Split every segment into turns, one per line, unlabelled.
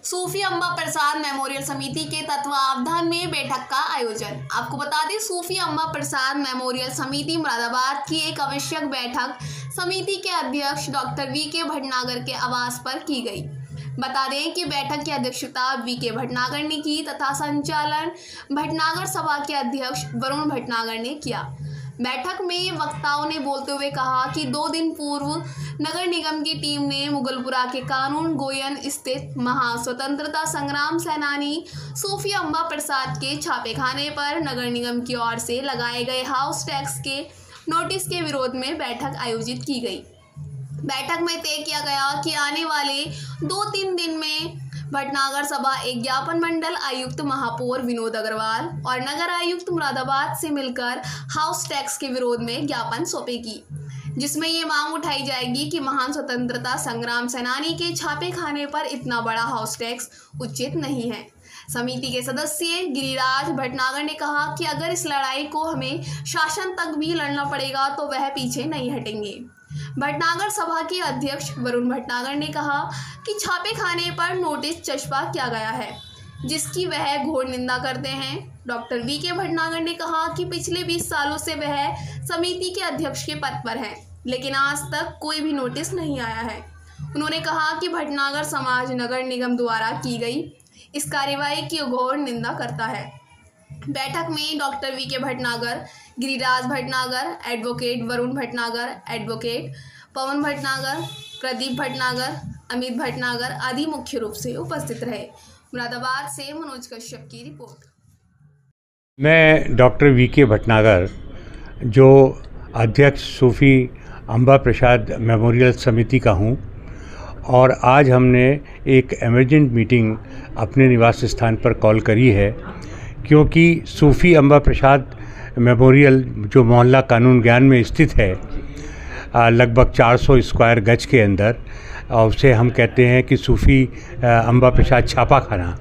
सूफी Amba Prasad memorial समिति के तत्वावधान में बैठक का आयोजन। आपको बता दें, सूफी अम्बा प्रसाद मेमोरियल समिति मुरादाबाद की एक आवश्यक बैठक समिति के अध्यक्ष डॉक्टर वी.के. भटनागर के आवास पर की गई। बता दें कि बैठक की अध्यक्षता वी.के. भटनागर ने की तथा संचालन भटनागर सभा के अध्यक्ष वरुण भटनागर ने किया। बैठक में वक्ताओं ने बोलते हुए कहा कि 2 दिन पूर्व नगर निगम की टीम ने मुगलपुरा के कानून गोयन स्थित महास्वतंत्रता संग्राम सेनानी सूफी अम्बा प्रसाद के छापेखाने पर नगर निगम की ओर से लगाए गए हाउस टैक्स के नोटिस के विरोध में बैठक आयोजित की गई। बैठक में तय किया गया कि आने वाले 2-3 दिन में भटनागर सभा एक ज्ञापन मंडल आयुक्त महापौर विनोद अग्रवाल और नगर आयुक्त मुरादाबाद से मिलकर हाउस टैक्स के विरोध में ज्ञापन सौंपेगी, जिसमें ये मांग उठाई जाएगी कि महान स्वतंत्रता संग्राम सेनानी के छापे खाने पर इतना बड़ा हाउस टैक्स उचित नहीं है। समिति के सदस्य गिरिराज भटनागर ने कहा कि अगर इस लड़ाई को हमें शासन तक भी लड़ना पड़ेगा तो वह पीछे नहीं हटेंगे। भटनागर सभा के अध्यक्ष वरुण भटनागर ने कहा कि छापे खाने पर नोटिस चस्पा किया गया है, जिसकी वह घोर निंदा करते हैं। डॉक्टर वी.के. भटनागर ने कहा कि पिछले 20 सालों से वह समिति के अध्यक्ष के पद पर हैं, लेकिन आज तक कोई भी नोटिस नहीं आया है। उन्होंने कहा कि भटनागर समाज नगर निगम द्वारा की गई इस कार्यवाही की घोर निंदा करता है। बैठक में doctor VK. Bhatnagar, Giriraj Bhatnagar, advocate Varun Bhatnagar, advocate Pawan Bhatnagar, Pradeep Bhatnagar, Amit Bhatnagar आदि मुख्य रूप से उपस्थित रहे। मुरादाबाद से मनोज कश्यप की रिपोर्ट।
मैं डॉक्टर वी.के. भटनागर, जो अध्यक्ष सूफी अम्बा प्रसाद मेमोरियल समिति का हूँ, और आज हमने एक इमरजेंट मीटिंग अपने निवास स्थान पर कॉल करी है, क्योंकि सूफी अम्बा प्रसाद मेमोरियल जो मोहल्ला कानून ज्ञान में स्थित है, लगभग 400 स्क्वायर गज के अंदर, और उसे हम कहते हैं कि सूफी अम्बा प्रसाद छापा खाना।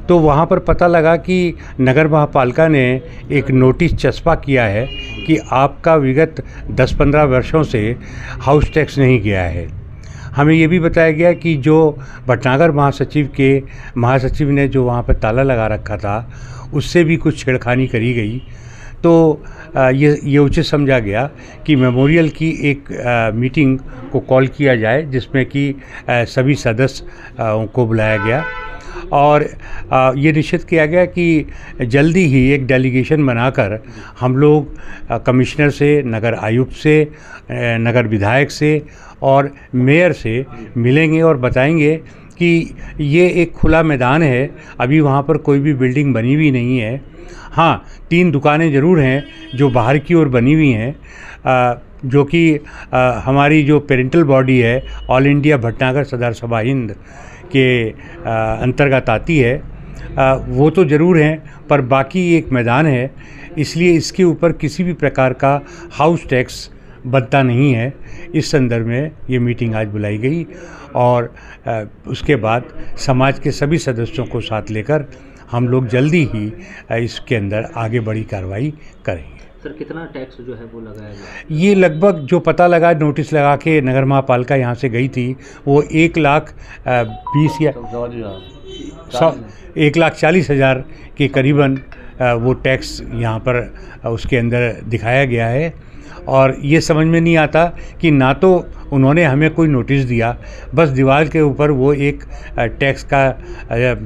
तो वहाँ पर पता लगा कि नगर महापालिका ने एक नोटिस चस्पा किया है कि आपका विगत 10-15 वर्षों से हाउस टैक्स नहीं गया है। हमें ये भी बताया गया कि जो भटनागर महासचिव ने जो वहाँ पर ताला लगा रखा था, उससे भी कुछ छेड़खानी करी गई। तो ये उचित समझा गया कि मेमोरियल की एक मीटिंग को कॉल किया जाए, जिसमें कि सभी सदस्य को बुलाया गया, और ये निश्चित किया गया कि जल्दी ही एक डेलीगेशन बनाकर हम लोग कमिश्नर से, नगर आयुक्त से, नगर विधायक से और मेयर से मिलेंगे और बताएंगे कि ये एक खुला मैदान है, अभी वहाँ पर कोई भी बिल्डिंग बनी हुई नहीं है। हाँ, 3 दुकानें ज़रूर हैं जो बाहर की ओर बनी हुई हैं, जो कि हमारी जो पेरेंटल बॉडी है ऑल इंडिया भटनागर सदर सभा हिंद के अंतर्गत आती है, वो तो ज़रूर हैं, पर बाकी एक मैदान है, इसलिए इसके ऊपर किसी भी प्रकार का हाउस टैक्स बनता नहीं है। इस संदर्भ में ये मीटिंग आज बुलाई गई, और उसके बाद समाज के सभी सदस्यों को साथ लेकर हम लोग जल्दी ही इसके अंदर आगे बड़ी कार्रवाई करेंगे।
सर, कितना टैक्स जो है वो लगाया गया?
ये लगभग जो पता लगा, नोटिस लगा के नगर महापालिका यहाँ से गई थी, वो 1,20,000 या 1,40,000 के करीबन वो टैक्स यहाँ पर उसके अंदर दिखाया गया है। और ये समझ में नहीं आता कि ना तो उन्होंने हमें कोई नोटिस दिया, बस दीवार के ऊपर वो एक टैक्स का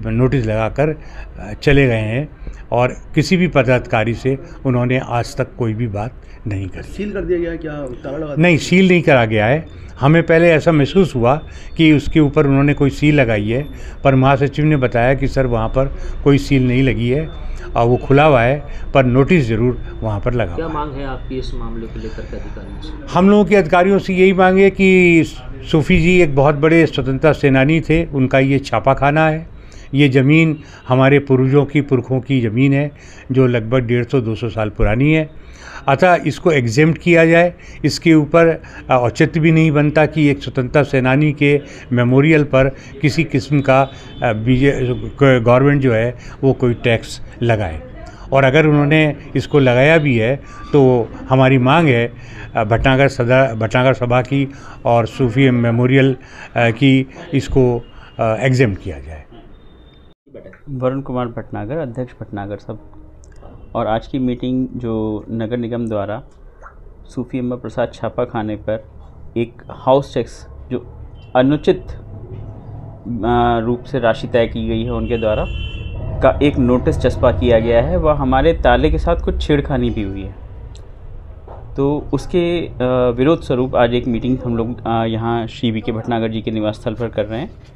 नोटिस लगाकर चले गए हैं, और किसी भी पदाधिकारी से उन्होंने आज तक कोई भी बात नहीं करी।
सील कर दिया गया है क्या? ताला लगा?
नहीं, सील नहीं करा गया है। हमें पहले ऐसा महसूस हुआ कि उसके ऊपर उन्होंने कोई सील लगाई है, पर महासचिव ने बताया कि सर वहाँ पर कोई सील नहीं लगी है और वो खुला हुआ है, पर नोटिस ज़रूर वहाँ पर लगा।
क्या मांग है आपकी इस मामले को लेकर के अधिकारियों से?
हम लोगों के अधिकारियों से यही मांग है कि सूफी जी एक बहुत बड़े स्वतंत्रता सेनानी थे, उनका ये छापा खाना है। ये ज़मीन हमारे पूर्वजों की, पुरखों की ज़मीन है, जो लगभग 150-200 साल पुरानी है। अतः इसको एग्जेम्प्ट किया जाए। इसके ऊपर औचित्य भी नहीं बनता कि एक स्वतंत्रता सेनानी के मेमोरियल पर किसी किस्म का गवर्नमेंट जो है वो कोई टैक्स लगाए, और अगर उन्होंने इसको लगाया भी है तो हमारी मांग है भटनागर सभा की और सूफी मेमोरियल की इसको एग्जाम किया जाए।
वरुण कुमार भटनागर, अध्यक्ष भटनागर सब। और आज की मीटिंग जो नगर निगम द्वारा सूफी अम्बा प्रसाद छापा खाने पर एक हाउस टैक्स जो अनुचित रूप से राशि तय की गई है उनके द्वारा का एक नोटिस चस्पा किया गया है, वह हमारे ताले के साथ कुछ छेड़खानी भी हुई है। तो उसके विरोध स्वरूप आज एक मीटिंग हम लोग यहाँ श्री वी के भटनागर जी के निवास स्थल पर कर रहे हैं।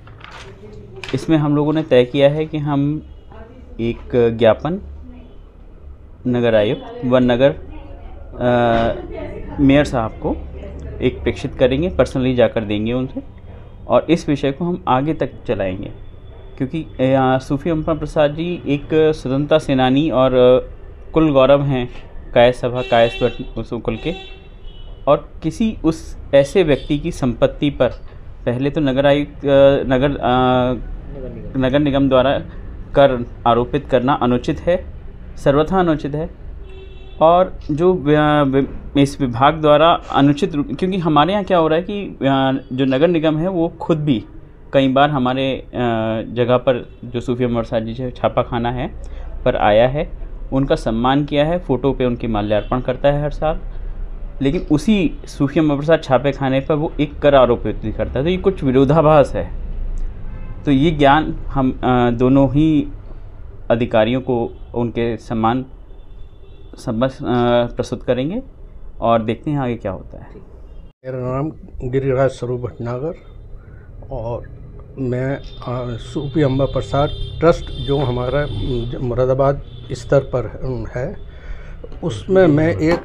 इसमें हम लोगों ने तय किया है कि हम एक ज्ञापन नगर आयुक्त व नगर मेयर साहब को एक प्रेषित करेंगे, पर्सनली जाकर देंगे उनसे, और इस विषय को हम आगे तक चलाएंगे, क्योंकि सूफी अम्बा प्रसाद जी एक स्वतंत्रता सेनानी और कुल गौरव हैं कायस्थ सभा कायस्थ कुल के। और किसी उस ऐसे व्यक्ति की संपत्ति पर पहले तो नगर आयुक्त नगर निगम द्वारा कर आरोपित करना अनुचित है, सर्वथा अनुचित है। और जो इस विभाग द्वारा अनुचित रूप, क्योंकि हमारे यहाँ क्या हो रहा है कि जो नगर निगम है वो खुद भी कई बार हमारे जगह पर जो सूफी अम्बा प्रसाद जी से छापा खाना है पर आया है, उनका सम्मान किया है, फ़ोटो पे उनकी माल्यार्पण करता है हर साल, लेकिन उसी सूफी अम्बा प्रसाद छापे खाने पर वो एक कर आरोपित भी करता है। तो ये कुछ विरोधाभास है। तो ये ज्ञान हम दोनों ही अधिकारियों को उनके सम्मान प्रस्तुत करेंगे और देखते हैं आगे क्या होता है।
मेरा नाम गिरिराज स्वरूप भटनागर और मैं सूफी अम्बा प्रसाद ट्रस्ट जो हमारा मुरादाबाद स्तर पर है उसमें मैं एक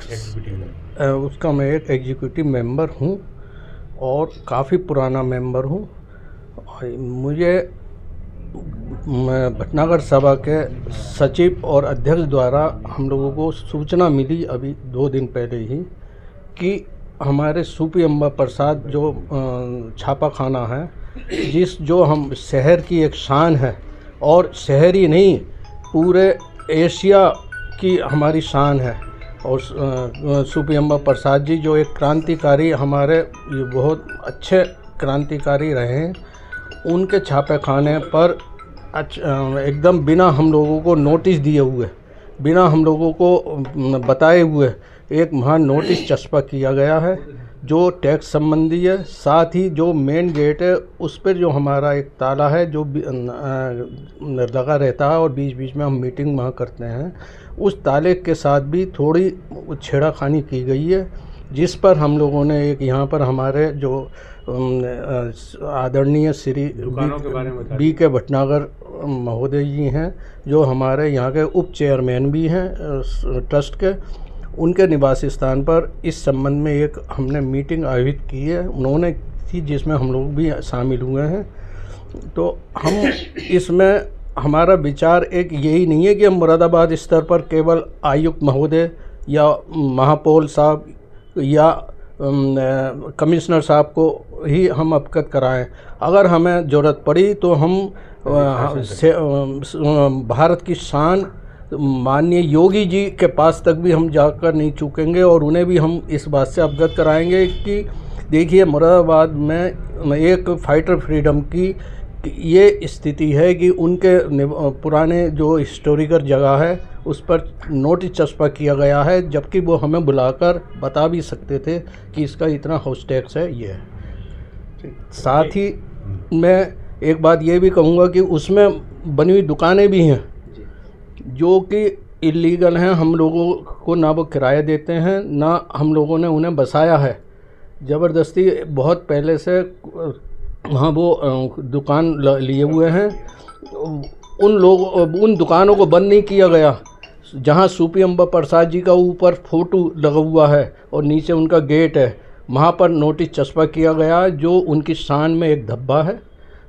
एग्जीक्यूटिव मेंबर हूँ और काफ़ी पुराना मेंबर हूँ। मुझे भटनागर सभा के सचिव और अध्यक्ष द्वारा हम लोगों को सूचना मिली अभी 2 दिन पहले ही कि हमारे सूफी अम्बा प्रसाद जो छापा खाना है, जो हम शहर की एक शान है और शहर ही नहीं पूरे एशिया की हमारी शान है। और सूफी अम्बा प्रसाद जी जो एक क्रांतिकारी, हमारे बहुत अच्छे क्रांतिकारी रहे हैं, उनके छापे खाने पर एकदम बिना हम लोगों को नोटिस दिए हुए, बिना हम लोगों को बताए हुए एक महान नोटिस चस्पा किया गया है जो टैक्स संबंधी है। साथ ही जो मेन गेट है उस पर जो हमारा एक ताला है जो लगा रहता है और बीच बीच में हम मीटिंग वहाँ करते हैं, उस ताले के साथ भी थोड़ी छेड़खानी की गई है, जिस पर हम लोगों ने एक यहाँ पर हमारे जो आदरणीय श्री वी के भटनागर महोदय जी हैं, जो हमारे यहाँ के उप चेयरमैन भी हैं ट्रस्ट के, उनके निवास स्थान पर इस संबंध में एक हमने मीटिंग आयोजित की है, उन्होंने की, जिसमें हम लोग भी शामिल हुए हैं। तो हम इसमें हमारा विचार एक यही नहीं है कि हम मुरादाबाद स्तर पर केवल आयुक्त महोदय या महापौर साहब या कमिश्नर साहब को ही हम अवगत कराएं। अगर हमें ज़रूरत पड़ी तो हम भारत की शान माननीय योगी जी के पास तक भी हम जाकर नहीं चूकेंगे और उन्हें भी हम इस बात से अवगत कराएंगे कि देखिए मुरादाबाद में एक फाइटर फ्रीडम की ये स्थिति है कि उनके पुराने जो हिस्टोरिकल जगह है उस पर नोटिस चस्पा किया गया है, जबकि वो हमें बुलाकर बता भी सकते थे कि इसका इतना हाउस टैक्स है ये है। साथ ही मैं एक बात ये भी कहूँगा कि उसमें बनी हुई दुकानें भी हैं जो कि इलीगल हैं, हम लोगों को ना वो किराया देते हैं ना हम लोगों ने उन्हें बसाया है, ज़बरदस्ती बहुत पहले से वहाँ वो दुकान लिए हुए हैं। उन दुकानों को बंद नहीं किया गया जहाँ सूफी अम्बा प्रसाद जी का ऊपर फ़ोटो लगा हुआ है और नीचे उनका गेट है, वहाँ पर नोटिस चस्पा किया गया जो उनकी शान में एक धब्बा है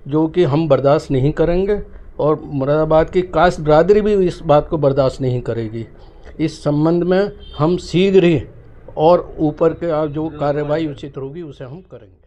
जो कि हम बर्दाश्त नहीं करेंगे और मुरादाबाद की कास्ट बरादरी भी इस बात को बर्दाश्त नहीं करेगी। इस संबंध में हम शीघ्र ही और ऊपर के जो कार्रवाई उचित होगी उसे हम करेंगे।